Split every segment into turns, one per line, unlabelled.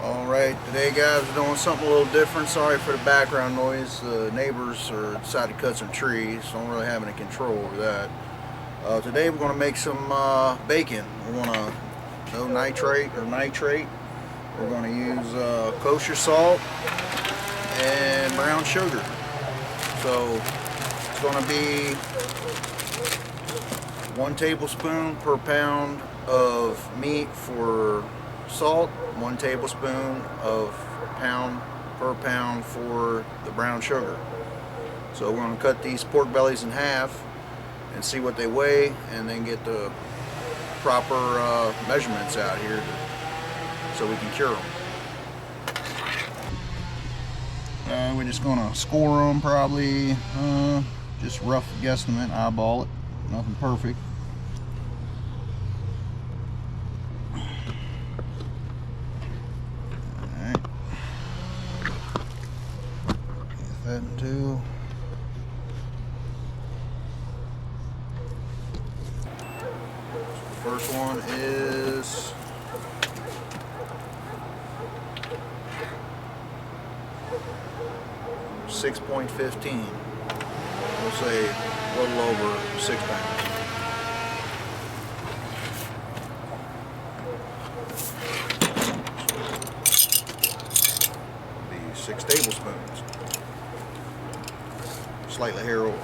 Alright, today guys, we're doing something a little different. Sorry for the background noise. The neighbors decided to cut some trees, so I don't really have any control over that. Today we're going to make some bacon. We're going to, no nitrate. We're going to use kosher salt and brown sugar. So it's going to be 1 tablespoon per pound of meat for salt, 1 tablespoon of per pound for the brown sugar. So we're going to cut these pork bellies in half and see what they weigh, and then get the proper measurements out here so we can cure them. We're just going to score them, probably just rough guesstimate, eyeball it, nothing perfect. That into first one is 6.15. We'll say a little over 6 pounds. Be 6 tablespoons. Slightly hair over.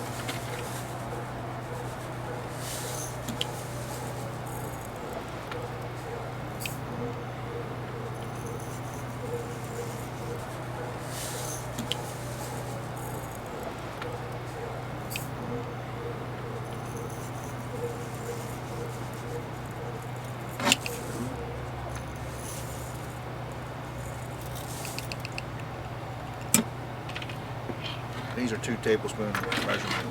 These are 2 tablespoon measurement.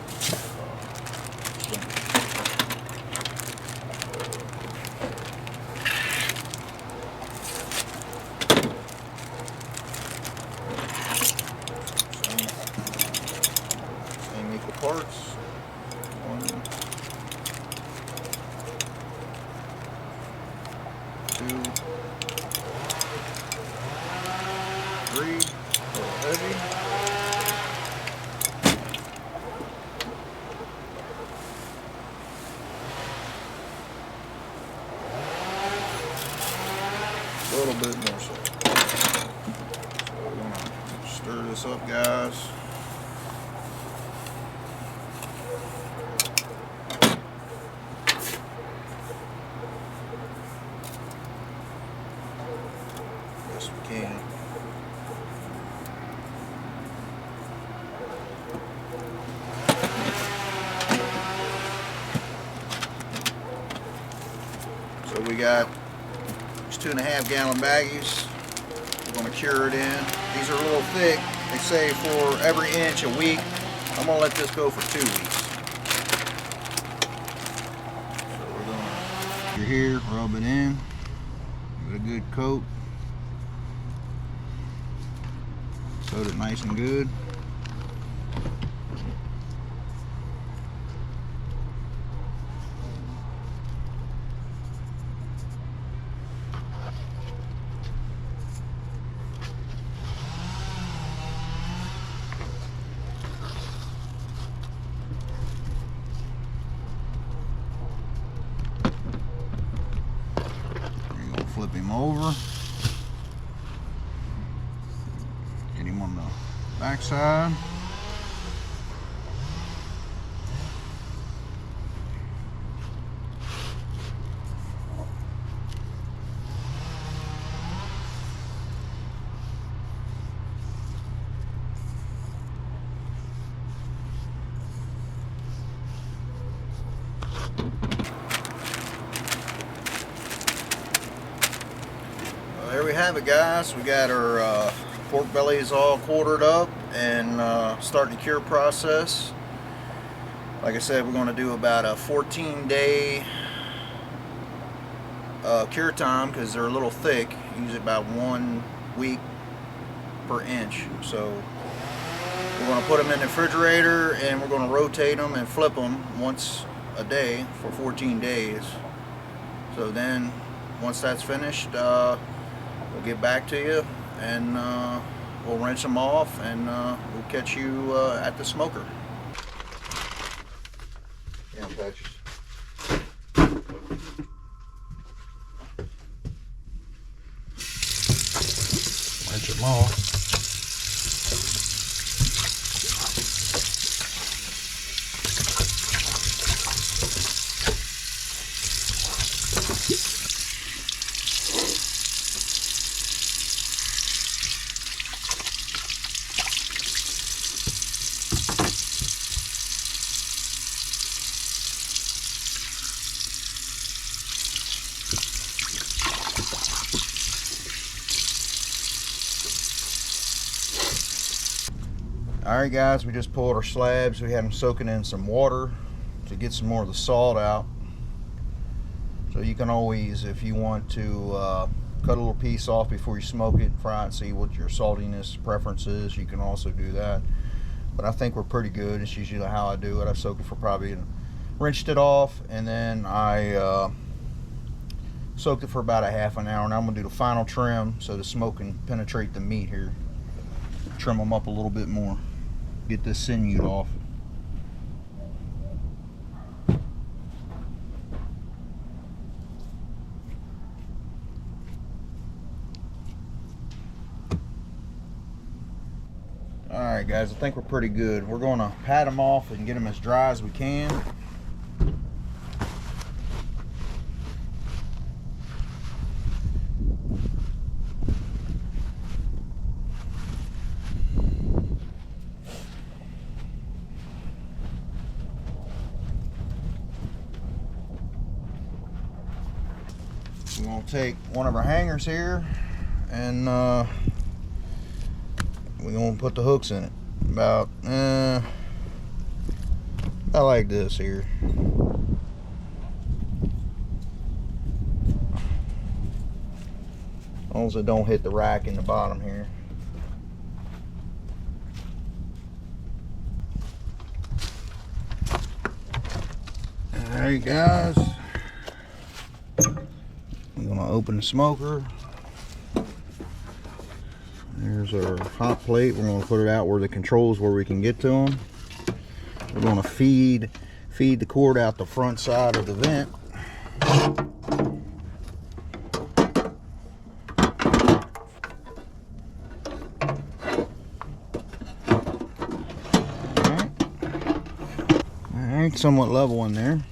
Same equal parts. 1, 2, 3. A little heavy. A little bit more so. So we're going to stir this up, guys. Best we can. So we got 2.5 gallon baggies. We're going to cure it in. These are a little thick. They say for every inch a week. I'm going to let this go for 2 weeks. So we're going to cure here, rub it in, give it a good coat. Coat it nice and good. Flip him over. Get him on the back side. There we have it, guys. We got our pork bellies all quartered up and starting the cure process. Like I said, we're going to do about a 14-day cure time because they're a little thick. Usually about 1 week per inch. So we're going to put them in the refrigerator and we're going to rotate them and flip them once a day for 14 days. So then once that's finished, we'll get back to you, and we'll rinse them off, and we'll catch you at the smoker. Yeah, patches. Rinse them off. Alright guys, we just pulled our slabs. We had them soaking in some water to get some more of the salt out. So you can always, if you want to cut a little piece off before you smoke it, fry it, see what your saltiness preference is, you can also do that. But I think we're pretty good. It's usually how I do it. I soaked it for probably, rinsed it off, and then I soaked it for about a half an hour. Now I'm going to do the final trim so the smoke can penetrate the meat here. Trim them up a little bit more. Get this sinew off. Alright guys, I think we're pretty good. We're going to pat them off and get them as dry as we can. We're going to take one of our hangers here, and we're going to put the hooks in it. About like this here. As long as it don't hit the rack in the bottom here. Alright guys. We're going to open the smoker. There's our hot plate. We're going to put it out where the controls where we can get to them. We're going to feed the cord out the front side of the vent. Alright, somewhat level in there.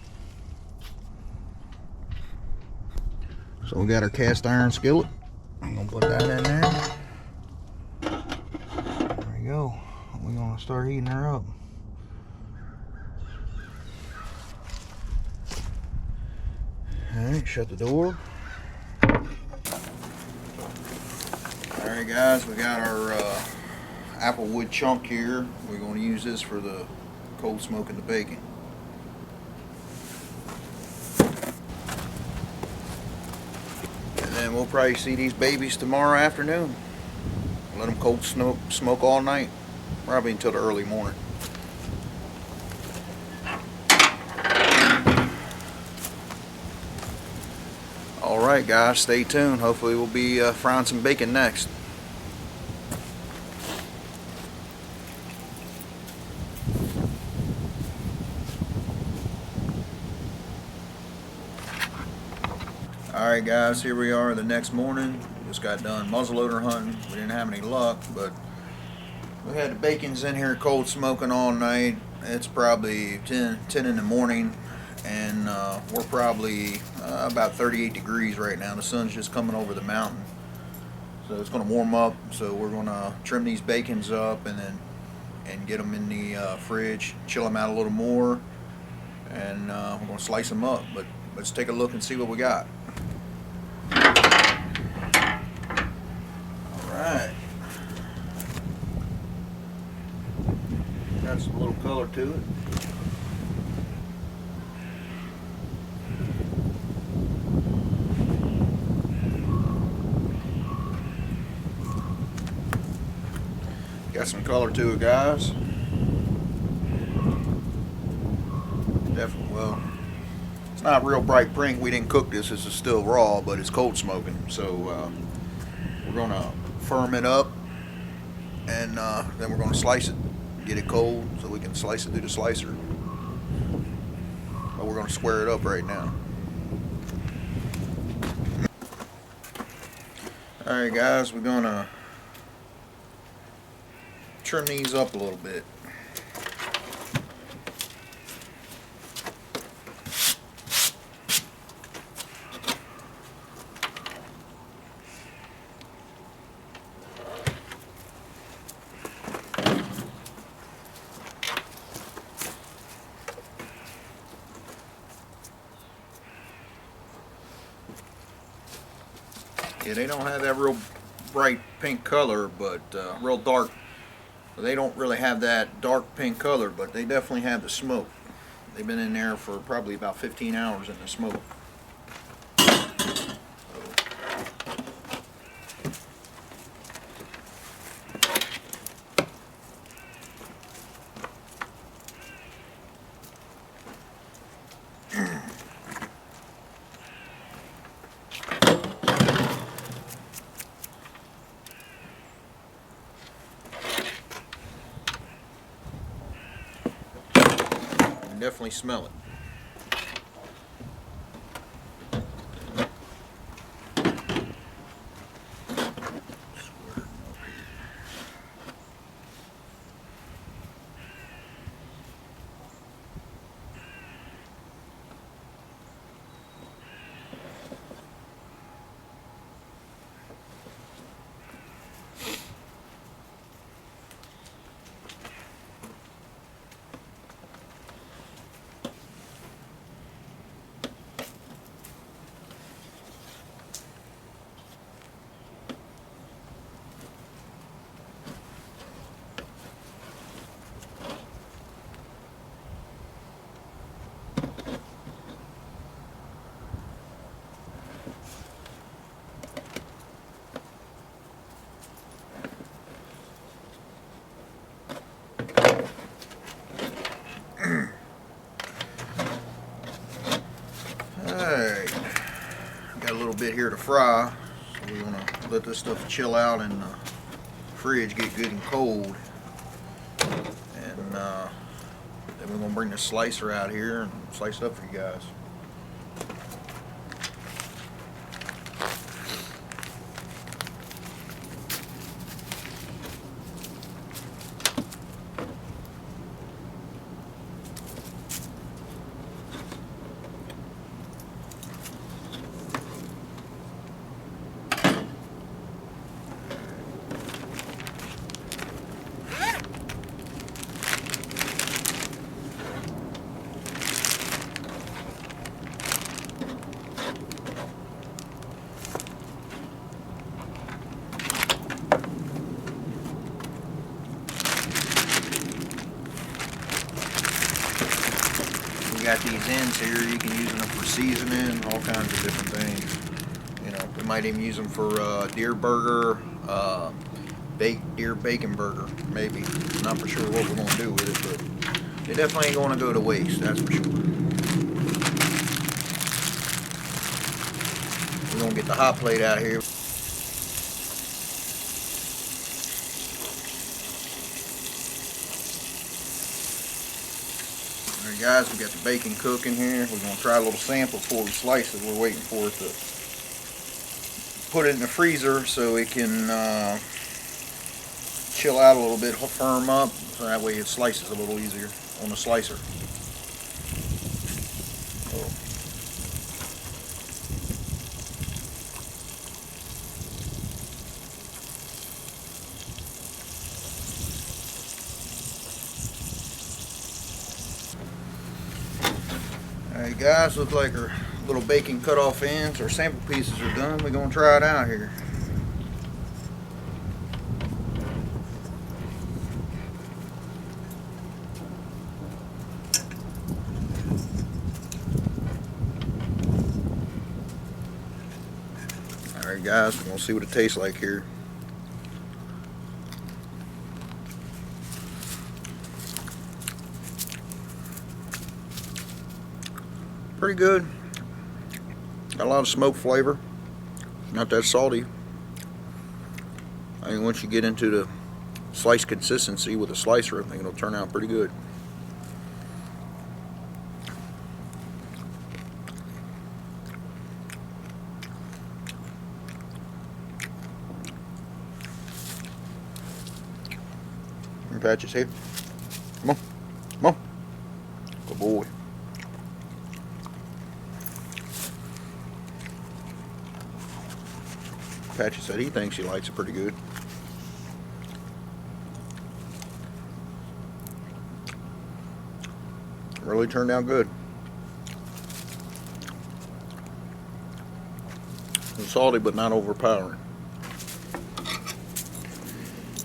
So we got our cast iron skillet. I'm going to put that in there. There we go. We're going to start heating her up. Alright, shut the door. Alright guys, we got our applewood chunk here. We're going to use this for the cold smoking the bacon. And we'll probably see these babies tomorrow afternoon. Let them cold smoke all night, probably until the early morning. Alright guys, stay tuned. Hopefully we'll be frying some bacon next. Alright guys, here we are the next morning. Just got done muzzleloader hunting. We didn't have any luck, but we had the bacons in here cold smoking all night. It's probably 10 in the morning, and we're probably about 38 degrees right now. The sun's just coming over the mountain, so it's going to warm up. So we're going to trim these bacons up and get them in the fridge, chill them out a little more, and we're going to slice them up. But let's take a look and see what we got. Alright. Got some little color to it. Got some color to it, guys. Definitely, well, it's not real bright pink. We didn't cook this. This is still raw, but it's cold smoking. So going to firm it up, and then we're going to slice it, get it cold so we can slice it through the slicer. But we're going to square it up right now. Alright guys, we're going to trim these up a little bit. Yeah, they don't have that real bright pink color, but real dark. They don't really have that dark pink color, but they definitely have the smoke. They've been in there for probably about 15 hours in the smoke. Definitely smell it. Alright, got a little bit here to fry, so we're going to let this stuff chill out in the fridge, get good and cold, and then we're going to bring the slicer out here and slice it up for you guys. Got these ends here, you can use them for seasoning, all kinds of different things. You know, we might even use them for deer burger, deer bacon burger, maybe. Not for sure what we're going to do with it, but they definitely ain't going to go to waste, that's for sure. We're going to get the hot plate out here. Alright guys, we got the bacon cooking here. We're going to try a little sample before we slice it. We're waiting for it to put it in the freezer so it can chill out a little bit, firm up, so that way it slices a little easier on the slicer. Alright guys, looks like our little bacon cut off ends, our sample pieces are done. We're going to try it out here. Alright guys, we're going to see what it tastes like here. Pretty good. Got a lot of smoke flavor. Not that salty. I mean, once you get into the slice consistency with a slicer, I think it'll turn out pretty good. Patches here. Come on. Come on. Good boy. Patches said he thinks he likes it pretty good. Really turned out good. It's salty but not overpowering.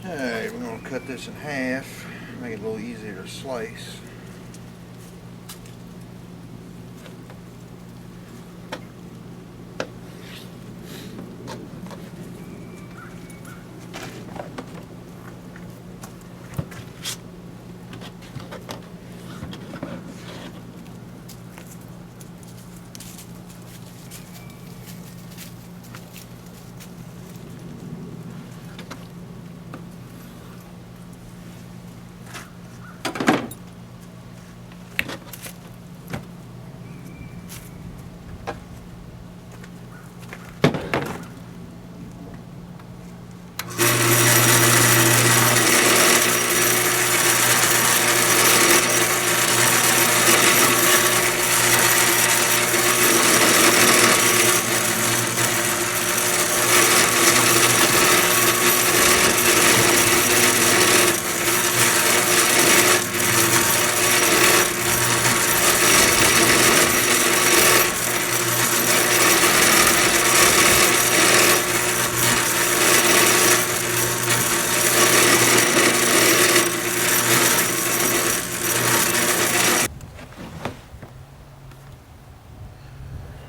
Alright, we're going to cut this in half, make it a little easier to slice.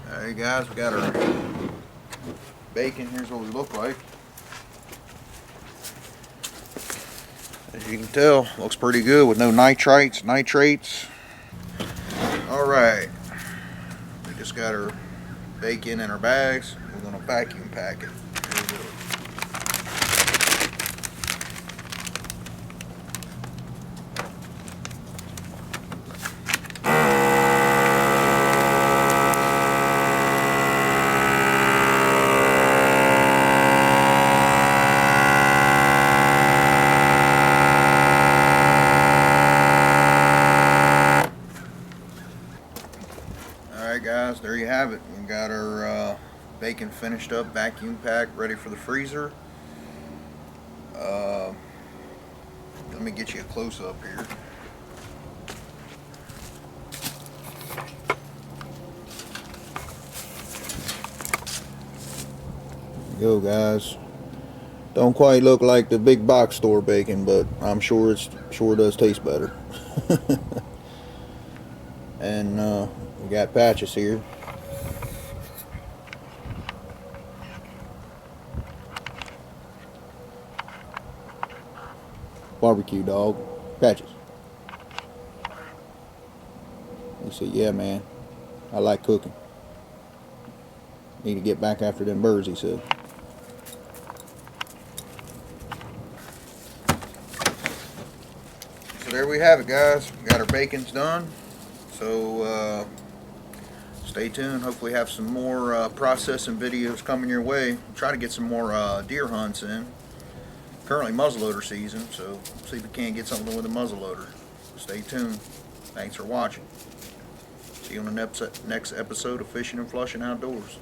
Alright guys, we got our bacon. Here's what we look like. As you can tell, looks pretty good with no nitrates. Alright, we just got our bacon in our bags. We're going to vacuum pack it. Alright guys, there you have it. We got our bacon finished up, vacuum packed, ready for the freezer. Let me get you a close-up here. There you go guys. Don't quite look like the big box store bacon, but I'm sure it does taste better. And we got Patches here. Barbecue dog. Patches. He said, yeah man, I like cooking. Need to get back after them birds, he said. So there we have it guys. We got our bacon's done. So stay tuned. Hopefully have some more processing videos coming your way. Try to get some more deer hunts in. Currently muzzleloader season, so see if we can get something with a muzzleloader. Stay tuned. Thanks for watching. See you on the next episode of Fishing and Flushing Outdoors.